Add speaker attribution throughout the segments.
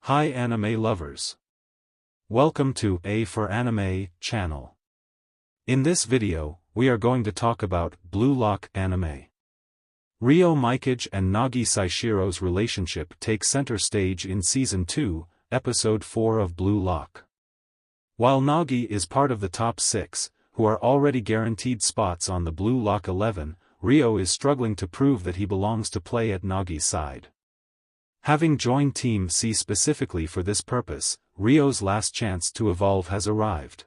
Speaker 1: Hi anime lovers. Welcome to A for Anime channel. In this video, we are going to talk about Blue Lock anime. Reo Mikage and Nagi Seishiro's relationship takes center stage in Season 2, Episode 4 of Blue Lock. While Nagi is part of the top 6, who are already guaranteed spots on the Blue Lock 11, Reo is struggling to prove that he belongs to play at Nagi's side. Having joined Team C specifically for this purpose, Reo's last chance to evolve has arrived.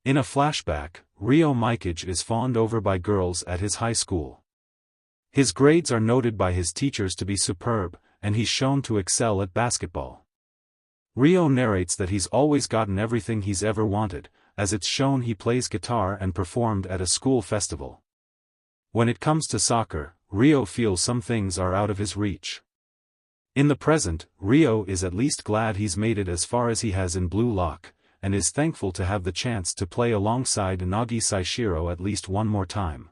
Speaker 1: In a flashback, Reo Mikage is fawned over by girls at his high school. His grades are noted by his teachers to be superb, and he's shown to excel at basketball. Reo narrates that he's always gotten everything he's ever wanted, as it's shown he plays guitar and performed at a school festival. When it comes to soccer, Reo feels some things are out of his reach. In the present, Reo is at least glad he's made it as far as he has in Blue Lock, and is thankful to have the chance to play alongside Nagi Seishiro at least one more time.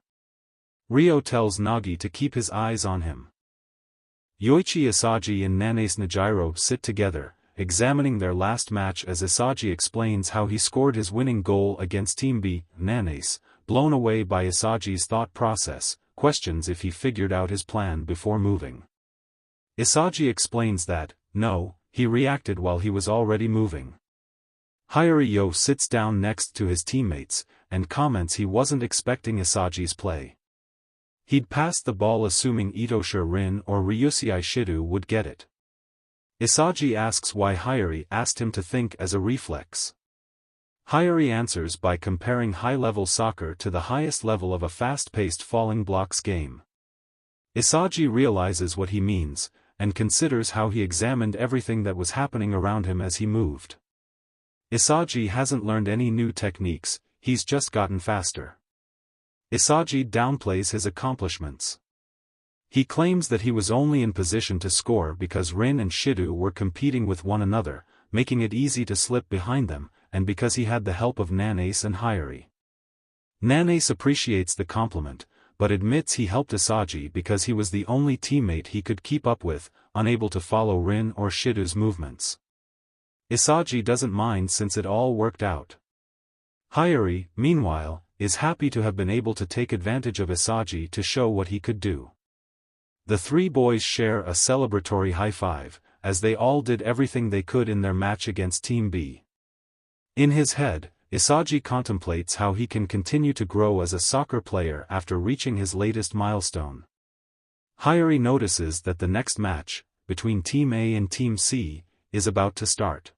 Speaker 1: Reo tells Nagi to keep his eyes on him. Yoichi Isagi and Nanace Najiro sit together, examining their last match as Isagi explains how he scored his winning goal against Team B. Nanace, blown away by Isagi's thought process, questions if he figured out his plan before moving. Isagi explains that, no, he reacted while he was already moving. Ryo sits down next to his teammates, and comments he wasn't expecting Isagi's play. He'd passed the ball assuming Itosha Rin or Ryusei Shido would get it. Isagi asks why Hyuri asked him to think as a reflex. Hyuri answers by comparing high-level soccer to the highest level of a fast-paced falling blocks game. Isagi realizes what he means, and considers how he examined everything that was happening around him as he moved. Isagi hasn't learned any new techniques, he's just gotten faster. Isagi downplays his accomplishments. He claims that he was only in position to score because Rin and Shido were competing with one another, making it easy to slip behind them, and because he had the help of Nanace and Hyuri. Nanace appreciates the compliment, but admits he helped Isagi because he was the only teammate he could keep up with, unable to follow Rin or Shido's movements. Isagi doesn't mind since it all worked out. Hyuri, meanwhile, is happy to have been able to take advantage of Isagi to show what he could do. The three boys share a celebratory high-five, as they all did everything they could in their match against Team B. In his head, Isagi contemplates how he can continue to grow as a soccer player after reaching his latest milestone. Hyuri notices that the next match, between Team A and Team C, is about to start.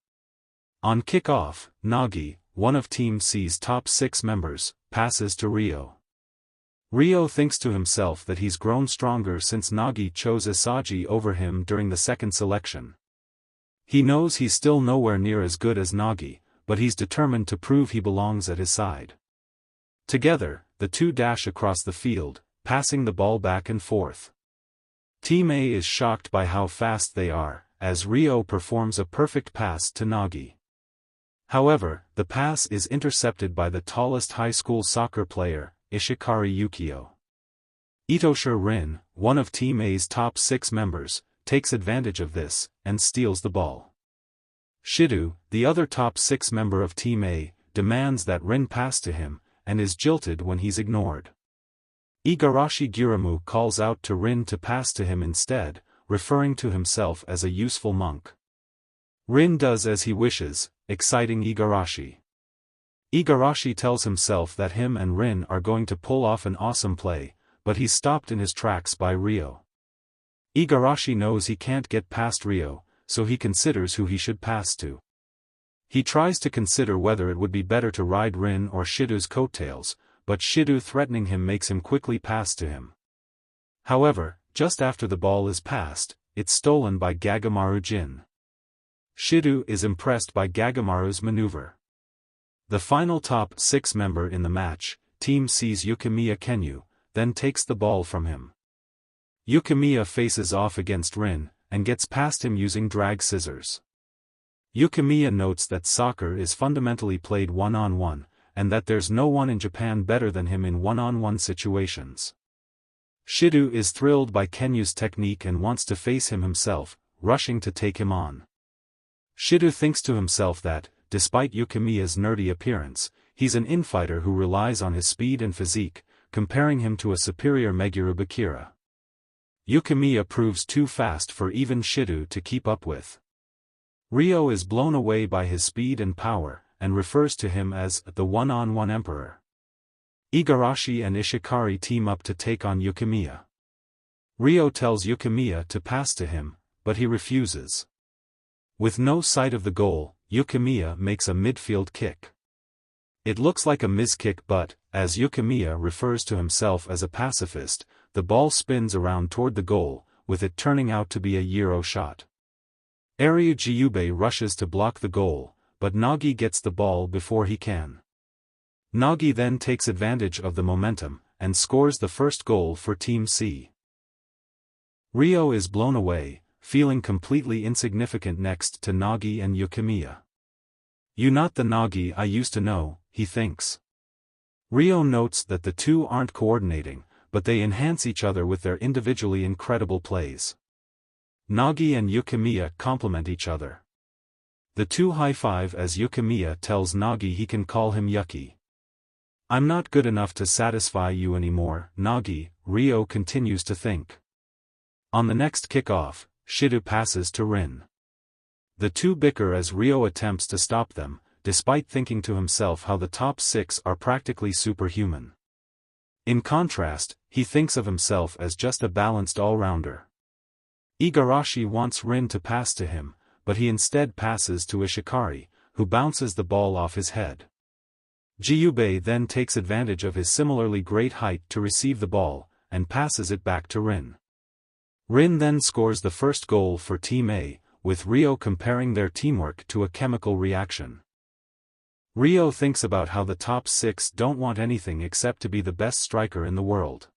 Speaker 1: On kick-off, Nagi, one of Team C's top 6 members, passes to Reo. Reo thinks to himself that he's grown stronger since Nagi chose Isagi over him during the second selection. He knows he's still nowhere near as good as Nagi, but he's determined to prove he belongs at his side. Together, the two dash across the field, passing the ball back and forth. Team A is shocked by how fast they are, as Reo performs a perfect pass to Nagi. However, the pass is intercepted by the tallest high school soccer player, Ishikari Yukio. Itosha Rin, one of Team A's top 6 members, takes advantage of this, and steals the ball. Shido, the other top 6 member of Team A, demands that Rin pass to him, and is jilted when he's ignored. Igarashi Giramu calls out to Rin to pass to him instead, referring to himself as a useful monk. Rin does as he wishes, exciting Igarashi. Igarashi tells himself that him and Rin are going to pull off an awesome play, but he's stopped in his tracks by Reo. Igarashi knows he can't get past Reo, so he considers who he should pass to. He tries to consider whether it would be better to ride Rin or Shido's coattails, but Shido threatening him makes him quickly pass to him. However, just after the ball is passed, it's stolen by Gagamaru Jin. Shido is impressed by Gagamaru's maneuver. The final top 6 member in the match, Team C's Yukimiya Kenyu, then takes the ball from him. Yukimiya faces off against Rin, and gets past him using drag scissors. Yukimiya notes that soccer is fundamentally played one-on-one, and that there's no one in Japan better than him in one-on-one situations. Shido is thrilled by Kenyu's technique and wants to face him himself, rushing to take him on. Shido thinks to himself that, despite Yukimiya's nerdy appearance, he's an infighter who relies on his speed and physique, comparing him to a superior Meguru Bakira. Yukimiya proves too fast for even Shido to keep up with. Reo is blown away by his speed and power, and refers to him as the one-on-one emperor. Igarashi and Ishikari team up to take on Yukimiya. Reo tells Yukimiya to pass to him, but he refuses. With no sight of the goal, Yukimiya makes a midfield kick. It looks like a miss-kick, but, as Yukimiya refers to himself as a pacifist, the ball spins around toward the goal, with it turning out to be a Euro shot. Ryu Jiyube rushes to block the goal, but Nagi gets the ball before he can. Nagi then takes advantage of the momentum, and scores the first goal for Team C. Reo is blown away, feeling completely insignificant next to Nagi and Yukimiya. "You not the Nagi I used to know," he thinks. Reo notes that the two aren't coordinating, but they enhance each other with their individually incredible plays. Nagi and Yukimiya complement each other. The two high-five as Yukimiya tells Nagi he can call him Yuki. "I'm not good enough to satisfy you anymore, Nagi," Reo continues to think. On the next kick-off, Shido passes to Rin. The two bicker as Reo attempts to stop them, despite thinking to himself how the top six are practically superhuman. In contrast, he thinks of himself as just a balanced all-rounder. Igarashi wants Rin to pass to him, but he instead passes to Ishikari, who bounces the ball off his head. Jiyube then takes advantage of his similarly great height to receive the ball, and passes it back to Rin. Rin then scores the first goal for Team A, with Reo comparing their teamwork to a chemical reaction. Reo thinks about how the top six don't want anything except to be the best striker in the world.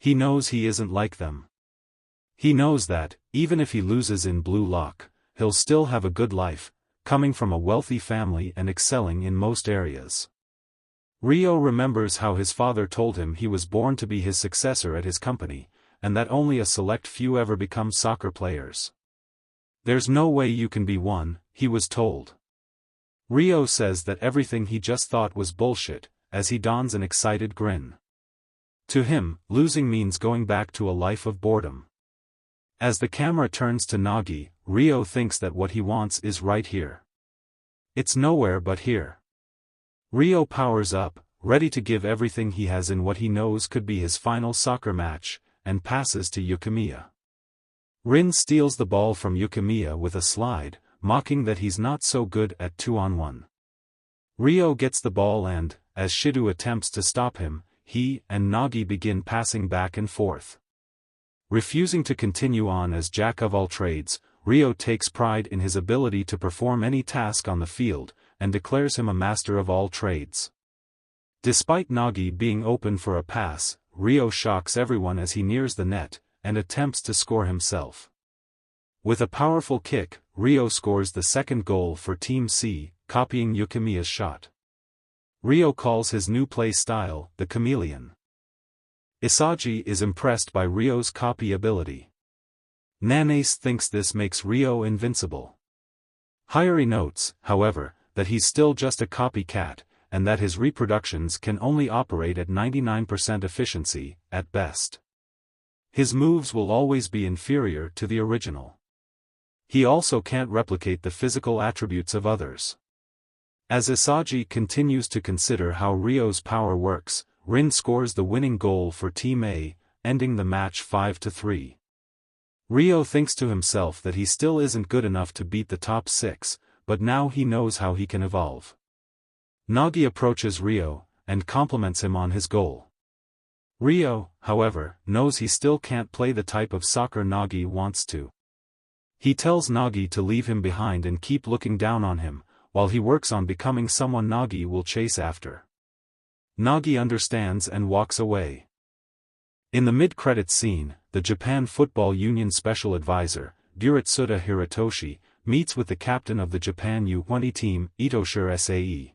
Speaker 1: He knows he isn't like them. He knows that, even if he loses in Blue Lock, he'll still have a good life, coming from a wealthy family and excelling in most areas. Reo remembers how his father told him he was born to be his successor at his company, and that only a select few ever become soccer players. "There's no way you can be one," he was told. Reo says that everything he just thought was bullshit, as he dons an excited grin. To him, losing means going back to a life of boredom. As the camera turns to Nagi, Reo thinks that what he wants is right here. It's nowhere but here. Reo powers up, ready to give everything he has in what he knows could be his final soccer match, and passes to Yukimiya. Rin steals the ball from Yukimiya with a slide, mocking that he's not so good at 2-on-1. Reo gets the ball and, as Shido attempts to stop him, he and Nagi begin passing back and forth. Refusing to continue on as jack of all trades, Reo takes pride in his ability to perform any task on the field, and declares him a master of all trades. Despite Nagi being open for a pass, Reo shocks everyone as he nears the net, and attempts to score himself. With a powerful kick, Reo scores the second goal for Team C, copying Yukimiya's shot. Reo calls his new play style the chameleon. Isagi is impressed by Rio's copy ability. Nanace thinks this makes Reo invincible. Hayuri notes, however, that he's still just a copycat, and that his reproductions can only operate at 99% efficiency, at best. His moves will always be inferior to the original. He also can't replicate the physical attributes of others. As Isagi continues to consider how Rio's power works, Rin scores the winning goal for Team A, ending the match 5-3. Reo thinks to himself that he still isn't good enough to beat the top six, but now he knows how he can evolve. Nagi approaches Reo, and compliments him on his goal. Reo, however, knows he still can't play the type of soccer Nagi wants to. He tells Nagi to leave him behind and keep looking down on him, while he works on becoming someone Nagi will chase after. Nagi understands and walks away. In the mid-credits scene, the Japan Football Union Special Advisor, Buritsuda Hiratoshi, meets with the captain of the Japan U20 team, Itoshir Sae.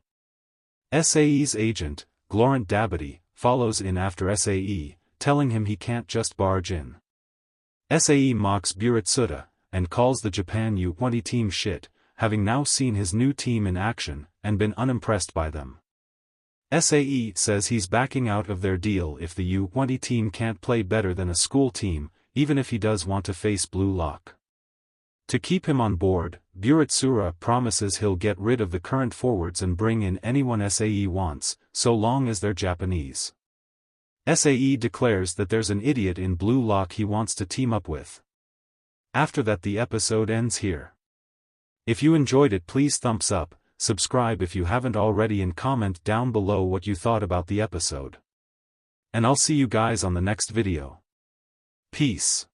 Speaker 1: Sae's agent, Glorant Dabity, follows in after Sae, telling him he can't just barge in. Sae mocks Buritsuda, and calls the Japan U20 team shit, having now seen his new team in action, and been unimpressed by them. SAE says he's backing out of their deal if the U20 team can't play better than a school team, even if he does want to face Blue Lock. To keep him on board, Buritsura promises he'll get rid of the current forwards and bring in anyone SAE wants, so long as they're Japanese. SAE declares that there's an idiot in Blue Lock he wants to team up with. After that, the episode ends here. If you enjoyed it, please thumbs up, subscribe if you haven't already, and comment down below what you thought about the episode. And I'll see you guys on the next video. Peace.